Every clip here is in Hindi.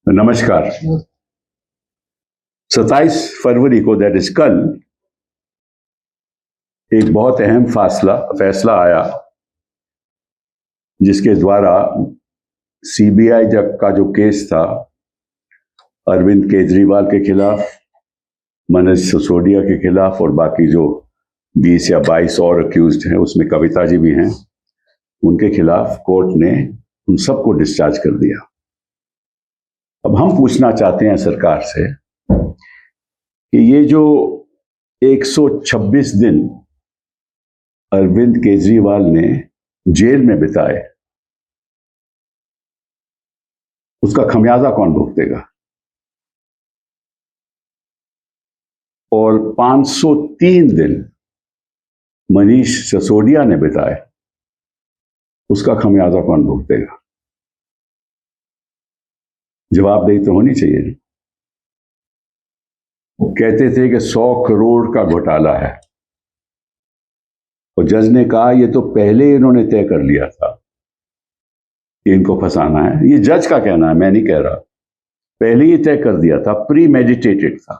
नमस्कार। 27 फरवरी को, दैट इज कल, एक बहुत अहम फैसला आया जिसके द्वारा सीबीआई का जो केस था अरविंद केजरीवाल के खिलाफ, मनोज सिसोदिया के खिलाफ और बाकी जो 20 या 22 और अक्यूज्ड हैं, उसमें कविता जी भी हैं, उनके खिलाफ कोर्ट ने उन सबको डिस्चार्ज कर दिया। अब हम पूछना चाहते हैं सरकार से कि ये जो 126 दिन अरविंद केजरीवाल ने जेल में बिताए, उसका खमियाजा कौन भुगतेगा? और 503 दिन मनीष सिसोदिया ने बिताए, उसका खमियाजा कौन भुगतेगा? जवाबदेही तो होनी चाहिए। वो कहते थे कि 100 करोड़ का घोटाला है, और जज ने कहा ये तो पहले इन्होंने तय कर लिया था कि इनको फंसाना है। ये जज का कहना है, मैं नहीं कह रहा। पहले ही तय कर दिया था, प्री मेडिटेटेड था,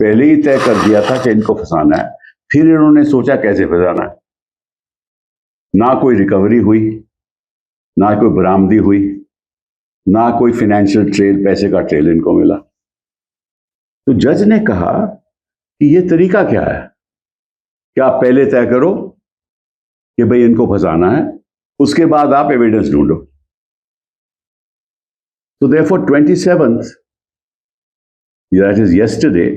पहले ही तय कर दिया था कि इनको फंसाना है। फिर इन्होंने सोचा कैसे फंसाना है। ना कोई रिकवरी हुई, ना कोई बरामदी हुई, ना कोई फाइनेंशियल ट्रेल, पैसे का ट्रेल इनको मिला। तो जज ने कहा कि ये तरीका क्या है कि आप पहले तय करो कि भाई इनको फंसाना है, उसके बाद आप एविडेंस ढूंढो। तो therefore 27th, that is yesterday,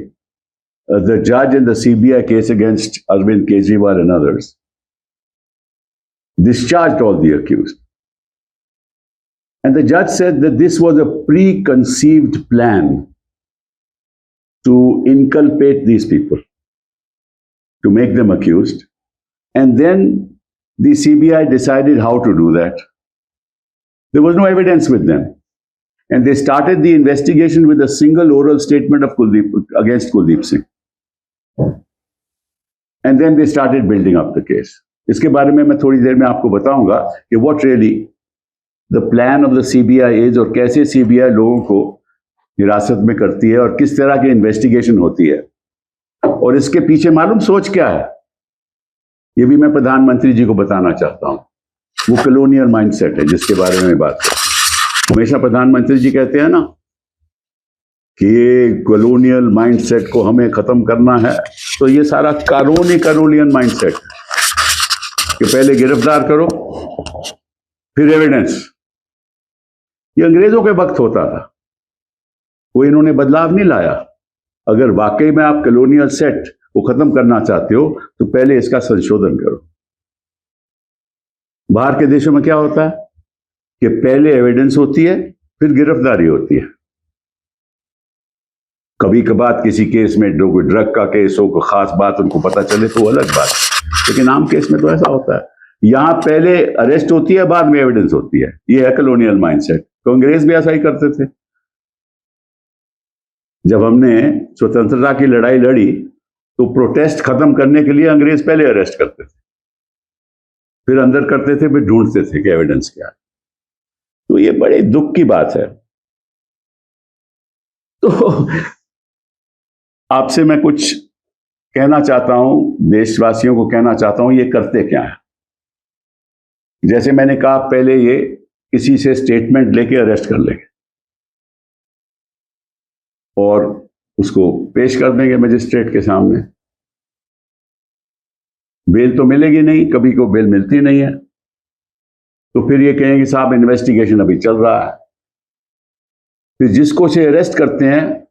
the judge in the CBI case against Arvind Kejriwal and others discharged all the accused. And the judge said that this was a preconceived plan to inculpate these people, to make them accused. And then the CBI decided how to do that. There was no evidence with them. And they started the investigation with a single oral statement of against Kuldeep Singh. And then they started building up the case. इसके बारे में मैं थोड़ी देर में आपको बताऊंगा कि what really the plan of the CBI is, और कैसे CBI लोगों को हिरासत में करती है और किस तरह की इन्वेस्टिगेशन होती है, और इसके पीछे मालूम सोच क्या है, ये भी मैं प्रधानमंत्री जी को बताना चाहता हूं। वो कॉलोनियल माइंडसेट है जिसके बारे में बात करते। हमेशा प्रधानमंत्री जी कहते हैं ना कि ये कॉलोनियल माइंडसेट को हमें खत्म करना है। तो ये सारा कॉलोनियल माइंडसेट कि पहले गिरफ्तार करो फिर एविडेंस। ये अंग्रेजों के वक्त होता था, कोई इन्होंने बदलाव नहीं लाया। अगर वाकई में आप कॉलोनियल सेट को खत्म करना चाहते हो तो पहले इसका संशोधन करो। बाहर के देशों में क्या होता है कि पहले एविडेंस होती है फिर गिरफ्तारी होती है। कभी कभार किसी केस में कोई ड्रग का केस हो, कोई खास बात उनको पता चले तो अलग बात, लेकिन आम केस में तो ऐसा होता है। यहां पहले अरेस्ट होती है, बाद में एविडेंस होती है। ये है कॉलोनियल माइंडसेट। तो अंग्रेज भी ऐसा ही करते थे। जब हमने स्वतंत्रता की लड़ाई लड़ी तो प्रोटेस्ट खत्म करने के लिए अंग्रेज पहले अरेस्ट करते थे, फिर अंदर करते थे, फिर ढूंढते थे कि एविडेंस क्या है। तो ये बड़े दुख की बात है। तो आपसे मैं कुछ कहना चाहता हूं, देशवासियों को कहना चाहता हूं, ये करते क्या है। जैसे मैंने कहा, पहले ये किसी से स्टेटमेंट लेके अरेस्ट कर लेंगे और उसको पेश कर देंगे मजिस्ट्रेट के सामने। बेल तो मिलेगी नहीं, कभी को बेल मिलती नहीं है। तो फिर ये कहेंगे साहब इन्वेस्टिगेशन अभी चल रहा है। फिर जिसको से अरेस्ट करते हैं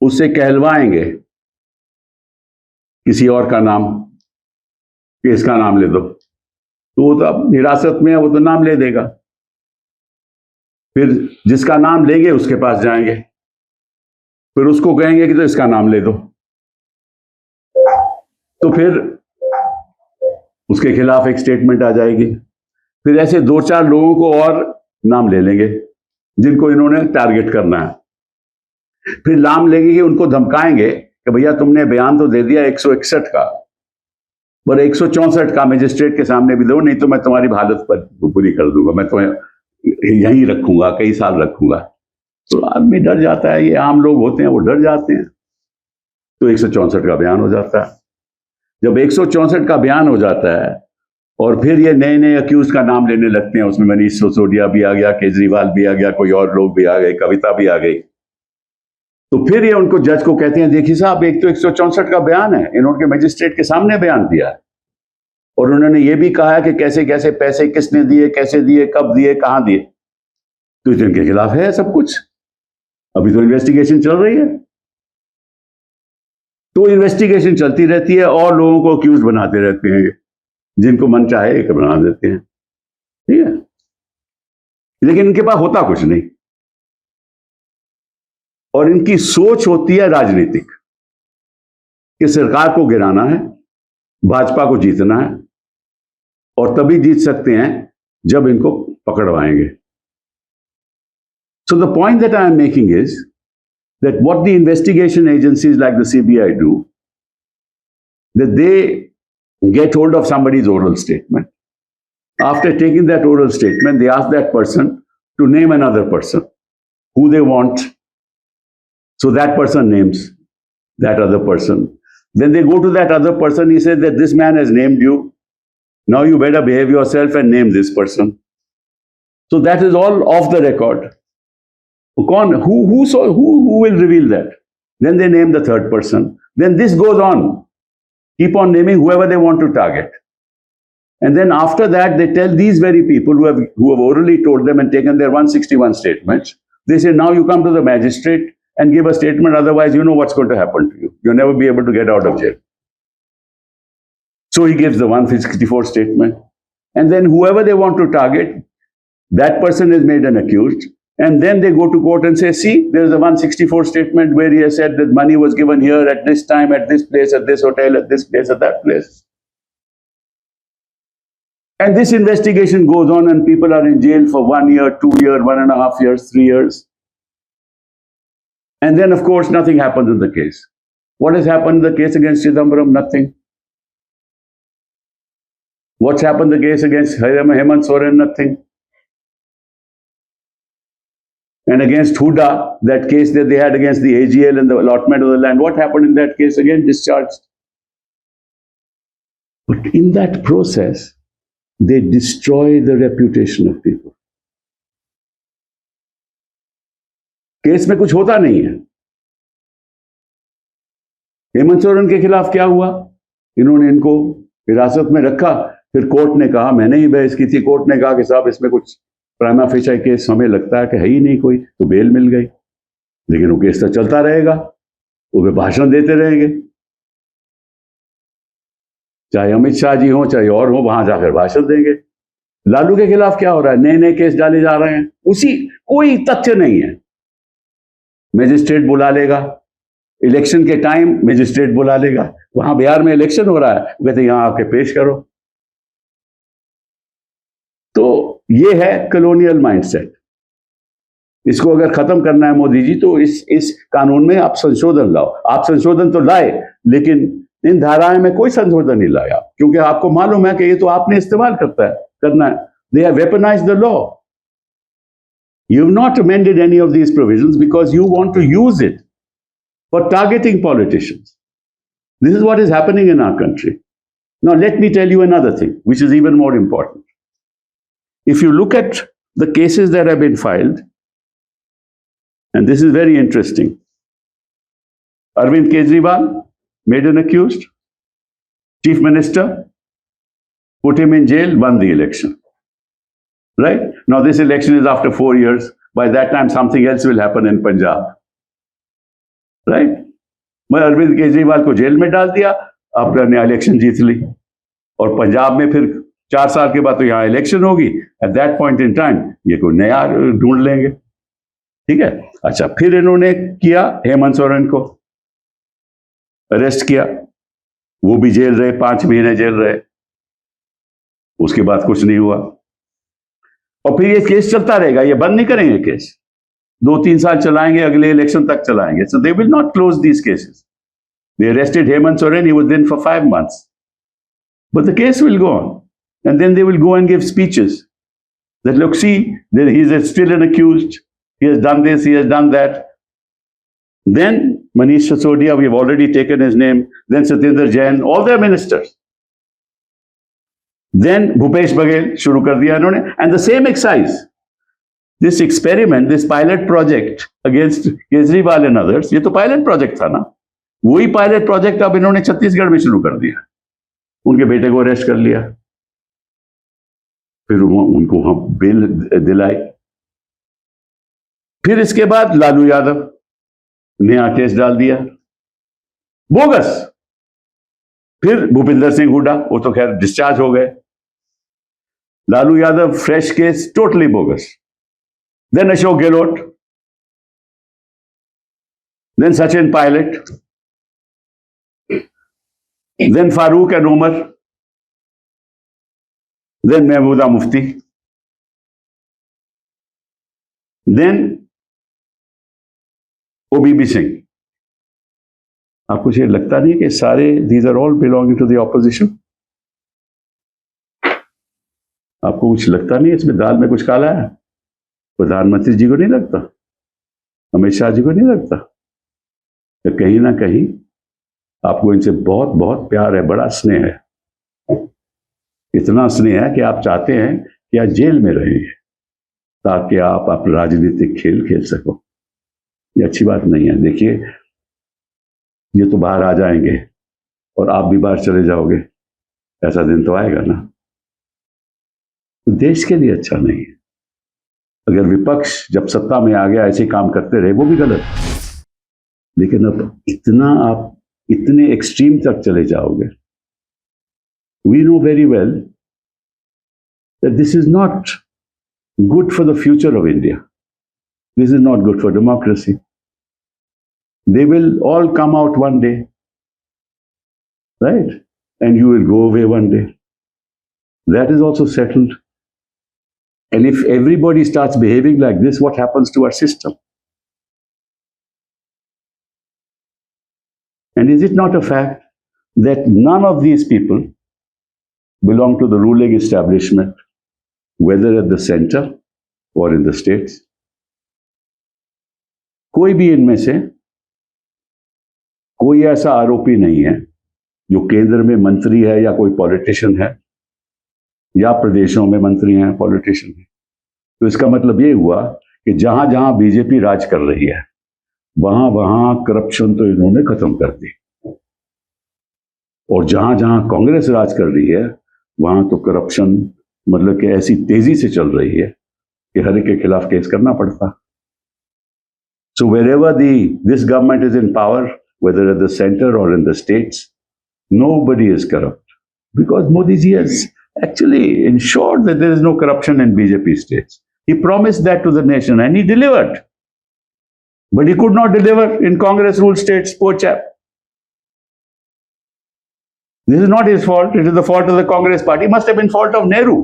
उससे कहलवाएंगे किसी और का नाम, कि इसका नाम ले दो। तो वो तो अब हिरासत में है, वो तो नाम ले देगा। फिर जिसका नाम लेंगे उसके पास जाएंगे, फिर उसको कहेंगे कि तो इसका नाम ले दो। तो फिर उसके खिलाफ एक स्टेटमेंट आ जाएगी। फिर ऐसे 2-4 लोगों को और नाम ले लेंगे जिनको इन्होंने टारगेट करना है। फिर नाम लेंगे कि उनको धमकाएंगे कि भैया तुमने बयान तो दे दिया 161 का, पर 164 का मजिस्ट्रेट के सामने भी दो, नहीं तो मैं तुम्हारी हालत पर पूरी कर दूंगा, मैं तुम्हें यहीं रखूंगा, कई साल रखूंगा। तो आदमी डर जाता है, ये आम लोग होते हैं वो डर जाते हैं, तो 164 का बयान हो जाता है। जब 164 का बयान हो जाता है और फिर ये नए नए अक्यूज का नाम लेने लगते हैं, उसमें मनीष सिसोदिया भी आ गया, केजरीवाल भी आ गया, कोई और लोग भी आ गए, कविता भी आ गई, तो फिर ये उनको जज को कहते हैं, देखिए साहब, एक तो 164 का बयान है, इन्होंने मजिस्ट्रेट के सामने बयान दिया है और उन्होंने ये भी कहा कि कैसे कैसे पैसे किसने दिए, कैसे दिए, कब दिए, कहां दिए, तो इनके खिलाफ है सब कुछ। अभी तो इन्वेस्टिगेशन चल रही है, तो इन्वेस्टिगेशन चलती रहती है और लोगों को अक्यूज बनाते रहते हैं, जिनको मन चाहे एक बना देते हैं, ठीक है। लेकिन इनके पास होता कुछ नहीं और इनकी सोच होती है राजनीतिक, कि सरकार को गिराना है, भाजपा को जीतना है, और तभी जीत सकते हैं जब इनको पकड़वाएंगे। So the point that I am making is that what the investigation agencies like the CBI do, that they get hold of somebody's oral statement. After taking that oral statement, they ask that person to name another person who they want. So that person names that other person. Then they go to that other person. He says that this man has named you. Now you better behave yourself and name this person. So that is all off the record. Who will reveal that? Then they name the third person. Then this goes on. Keep on naming whoever they want to target. And then after that, they tell these very people who have orally told them and taken their 161 statements, they say, now you come to the magistrate and give a statement, otherwise you know what's going to happen to you. You'll never be able to get out of jail. So he gives the 164 statement. And then whoever they want to target, that person is made an accused. And then they go to court and say, see, there's a 164 statement where he has said that money was given here at this time, at this place, at this hotel, at this place, at that place. And this investigation goes on and people are in jail for 1 year, 2 years, 1.5 years, 3 years. And then, of course, nothing happens in the case. What has happened in the case against Chidambaram? Nothing. What's happened in the case against Hemant Soren? Nothing. And against Huda, that case that they had against the AGL and the allotment of the land, what happened in that case? Again, discharged. But in that process, they destroy the reputation of people. Case में कुछ होता नहीं है। हेमंत सोरेन के खिलाफ क्या हुआ? इन्होंने इनको हिरासत में रखा, फिर कोर्ट ने कहा, मैंने ही बहस की थी, कोर्ट ने कहा कि साहब इसमें कुछ प्राइमा फेशिया केस हमें लगता है कि है ही नहीं कोई, तो बेल मिल गई। लेकिन वो केस तो चलता रहेगा, वो भाषण देते रहेंगे, चाहे अमित शाह जी हो चाहे और हो, वहां जाकर भाषण देंगे। लालू के खिलाफ क्या हो रहा है? नए नए केस डाले जा रहे हैं, उसी कोई तथ्य नहीं है। मजिस्ट्रेट बुला लेगा, इलेक्शन के टाइम मजिस्ट्रेट बुला लेगा, वहां बिहार में इलेक्शन हो रहा है, कहते यहां आके पेश करो। तो ये है कॉलोनियल माइंडसेट। इसको अगर खत्म करना है मोदी जी, तो इस कानून में आप संशोधन लाओ। आप संशोधन तो लाए, लेकिन इन धाराएं में कोई संशोधन नहीं लाया, क्योंकि आपको मालूम है कि ये तो आपने इस्तेमाल करना है। They have weaponized the law. You have not amended any of these provisions because you want to use it for targeting politicians. This is what is happening in our country. Now, let me tell you another thing, which is even more important. If you look at the cases that have been filed, and this is very interesting, Arvind Kejriwal made an accused, Chief Minister, put him in jail, won the election. Right? Now this election is after 4 years. By that time, something else will happen in Punjab. Right? मैं अरविंद केजरीवाल को जेल में डाल दिया, आपने इलेक्शन जीत ली, और पंजाब में फिर 4 साल के बाद तो यहाँ इलेक्शन होगी। At that point in time ये कोई नया ढूंढ लेंगे। ठीक है, अच्छा, फिर इन्होंने किया, हेमंत सोरेन को अरेस्ट किया, वो भी जेल रहे, 5 महीने जेल रहे, उसके बाद कुछ नहीं हुआ। और फिर ये केस चलता रहेगा, ये बंद नहीं करेंगे केस, 2-3 साल चलाएंगे, अगले इलेक्शन तक चलाएंगे। So they will not close these cases. They arrested Hemant Soren, he was in for 5 months. But the case will go on. And then they will go and give speeches that, look, see, he's still an accused. He has done this, he has done that. Then Manish Sisodia, we've already taken his name. Then Satyendra Jain, all their ministers. Then Bhupesh Baghel, shuru kar diya inhone. And the same exercise. This experiment, this pilot project against Kejriwal and others, ये तो pilot project था ना. वही pilot project अब इन्होंने छत्तीसगढ़ में शुरू कर दिया. उनके बेटे को अरेस्ट कर लिया. फिर उनको हम बेल दिलाई. फिर इसके बाद लालू यादव नया केस डाल दिया, बोगस. फिर भूपिंदर सिंह हुड्डा, वो तो खैर डिस्चार्ज हो गए. Lalu Yadav fresh case, totally bogus. Then Ashok Gehlot, then Sachin Pilot, then Farooq and Umar, then Mehbooba Mufti, then OBB Singh. आपको ये लगता नहीं कि सारे these are all belonging to the opposition? आपको कुछ लगता नहीं इसमें दाल में कुछ काला है? प्रधानमंत्री जी को नहीं लगता? अमित शाह जी को नहीं लगता? तो कहीं ना कहीं आपको इनसे बहुत बहुत प्यार है, बड़ा स्नेह है. इतना स्नेह है कि आप चाहते हैं कि आप जेल में रहें ताकि आप राजनीतिक खेल खेल सको. ये अच्छी बात नहीं है. देखिए, ये तो बाहर आ जाएंगे और आप भी बाहर चले जाओगे. ऐसा दिन तो आएगा ना. तो देश के लिए अच्छा नहीं है. अगर विपक्ष जब सत्ता में आ गया ऐसे काम करते रहे, वो भी गलत. लेकिन अब आप इतने एक्सट्रीम तक चले जाओगे. We know very well that this is not good for the future of India. This is not good for democracy. They will all come out one day, right? And you will go away one day. That is also settled. And if everybody starts behaving like this, what happens to our system? And is it not a fact that none of these people belong to the ruling establishment, whether at the center or in the states? कोई भी इनमें से कोई ऐसा आरोपी नहीं है जो केंद्र में मंत्री है या कोई पॉलिटिशियन है या प्रदेशों में मंत्री हैं, पॉलिटिशियन हैं. तो इसका मतलब ये हुआ कि जहां जहां बीजेपी राज कर रही है वहां वहां करप्शन तो इन्होंने खत्म कर दी, और जहां जहां कांग्रेस राज कर रही है वहां तो करप्शन मतलब कि ऐसी तेजी से चल रही है कि हर एक के खिलाफ केस करना पड़ता. सो wherever this government is in power, whether at the center or in the states, nobody is corrupt because Modi ji has actually ensured that there is no corruption in BJP states. He promised that to the nation and he delivered. But he could not deliver in Congress-ruled states, poor chap. This is not his fault. It is the fault of the Congress party. It must have been fault of Nehru,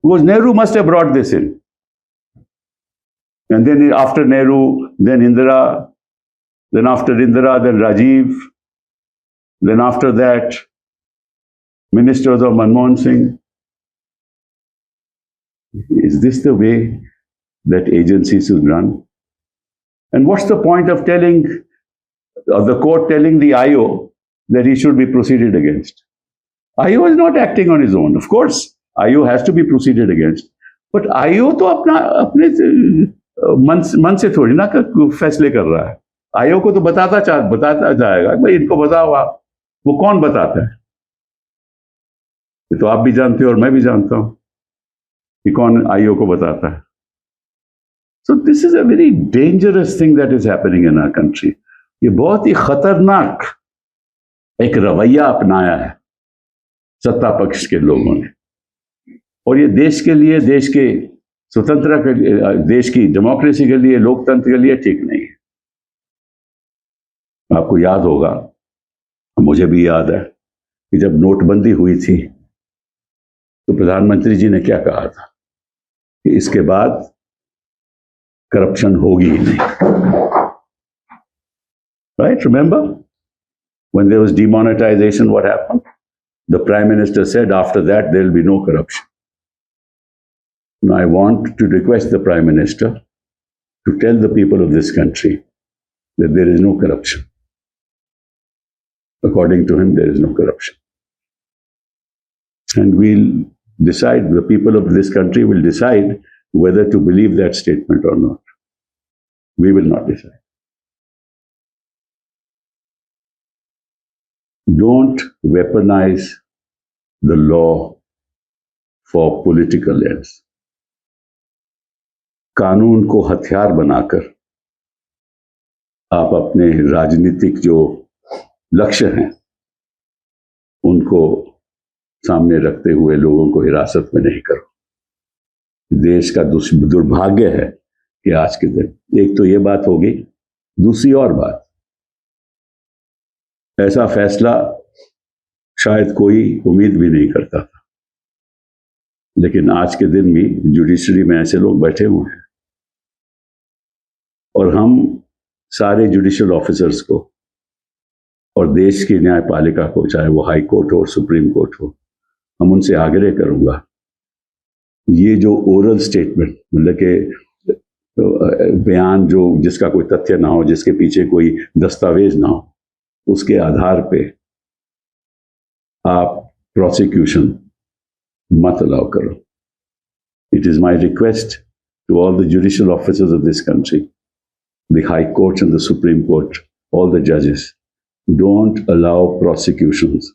because Nehru must have brought this in. And then after Nehru, then Indira, then after Indira, then Rajiv, then after that, ministers of Manmohan Singh. Is this the way that agencies should run? And what's the point of telling, of the court telling the IO that he should be proceeded against? IO is not acting on his own. Of course, IO has to be proceeded against. But IO तो अपने मन से थोड़ी ना फैसले कर रहा है. IO को तो बताता जाएगा, भाई इनको बताओ आप. वो कौन बताता है? ये तो आप भी जानते हो और मैं भी जानता हूं कि कौन आईओ को बताता है. So this is a very dangerous thing that is happening in our country. ये बहुत ही खतरनाक एक रवैया अपनाया है सत्ता पक्ष के लोगों ने, और ये देश के लिए, देश के स्वतंत्रता के लिए, देश की डेमोक्रेसी के लिए, लोकतंत्र के लिए ठीक नहीं है. आपको याद होगा, मुझे भी याद है कि जब नोटबंदी हुई थी तो प्रधानमंत्री जी ने क्या कहा था कि इसके बाद करप्शन होगी ही नहीं. Right? Remember when there was demonetization, what happened? The Prime Minister said after that there will be no corruption. Now I want to request the Prime Minister to tell the people of this country that there is no corruption. According to him, there is no corruption. And we'll decide, the people of this country will decide whether to believe that statement or not. We will not decide. Don't weaponize the law for political ends. कानून को हथियार बनाकर आप अपने राजनीतिक जो लक्ष्य हैं उनको सामने रखते हुए लोगों को हिरासत में नहीं करो। देश का दुर्भाग्य है कि आज के दिन, एक तो ये बात होगी, दूसरी और बात, ऐसा फैसला शायद कोई उम्मीद भी नहीं करता था, लेकिन आज के दिन भी जुडिशरी में ऐसे लोग बैठे हुए हैं और हम सारे जुडिशियल ऑफिसर्स को और देश की न्यायपालिका को, चाहे वो हाई कोर्ट हो, सुप्रीम कोर्ट हो, हम उनसे आग्रह करूंगा, ये जो ओरल स्टेटमेंट, मतलब कि बयान जो जिसका कोई तथ्य ना हो, जिसके पीछे कोई दस्तावेज ना हो, उसके आधार पे आप प्रोसिक्यूशन मत अलाउ करो। It is my request to all the judicial officers of this country, the High Court and the Supreme Court, all the judges, don't allow prosecutions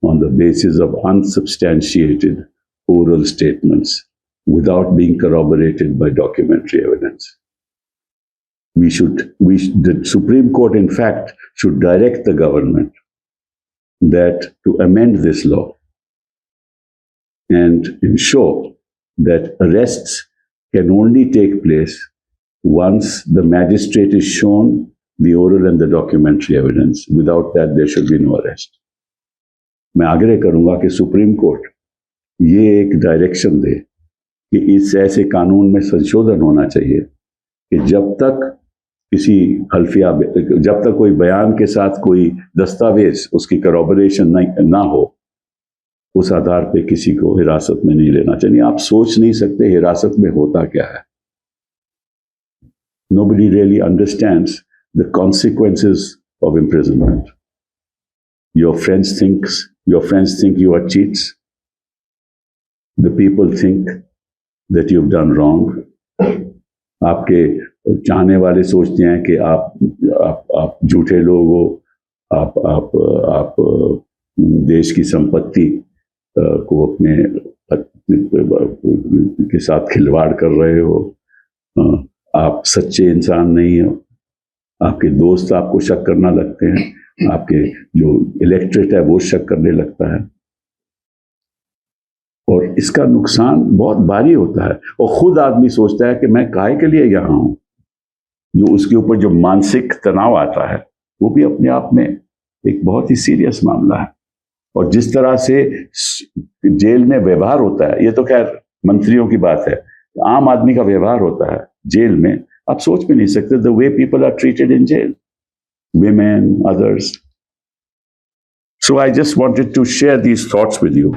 on the basis of unsubstantiated oral statements without being corroborated by documentary evidence. The Supreme Court, in fact, should direct the government that to amend this law and ensure that arrests can only take place once the magistrate is shown the oral and the documentary evidence. Without that, there should be no arrest. मैं आग्रह करूंगा कि सुप्रीम कोर्ट ये एक डायरेक्शन दे कि इस ऐसे कानून में संशोधन होना चाहिए कि जब तक किसी हल्फिया, जब तक कोई बयान के साथ कोई दस्तावेज, उसकी करॉबोरेशन ना हो, उस आधार पे किसी को हिरासत में नहीं लेना चाहिए। आप सोच नहीं सकते हिरासत में होता क्या है। Nobody really understands the consequences of imprisonment. Your friends think you are cheats. The people think that you've done wrong. आपके चाहने वाले सोचते हैं कि आप झूठे लोग हो, आप देश की संपत्ति को अपने के साथ खिलवाड़ कर रहे हो, आप सच्चे इंसान नहीं हो, आपके दोस्त आपको शक करना लगते हैं, आपके जो इलेक्ट्रेट है वो शक करने लगता है, और इसका नुकसान बहुत भारी होता है। और खुद आदमी सोचता है कि मैं काहे के लिए यहाँ हूँ। जो उसके ऊपर जो मानसिक तनाव आता है वो भी अपने आप में एक बहुत ही सीरियस मामला है। और जिस तरह से जेल में व्यवहार होता है, ये तो खैर मंत्रियों की बात है, आम आदमी का व्यवहार होता है जेल में, आप सोच भी नहीं सकते। The way people are treated in jail, women, others. So I just wanted to share these thoughts with you.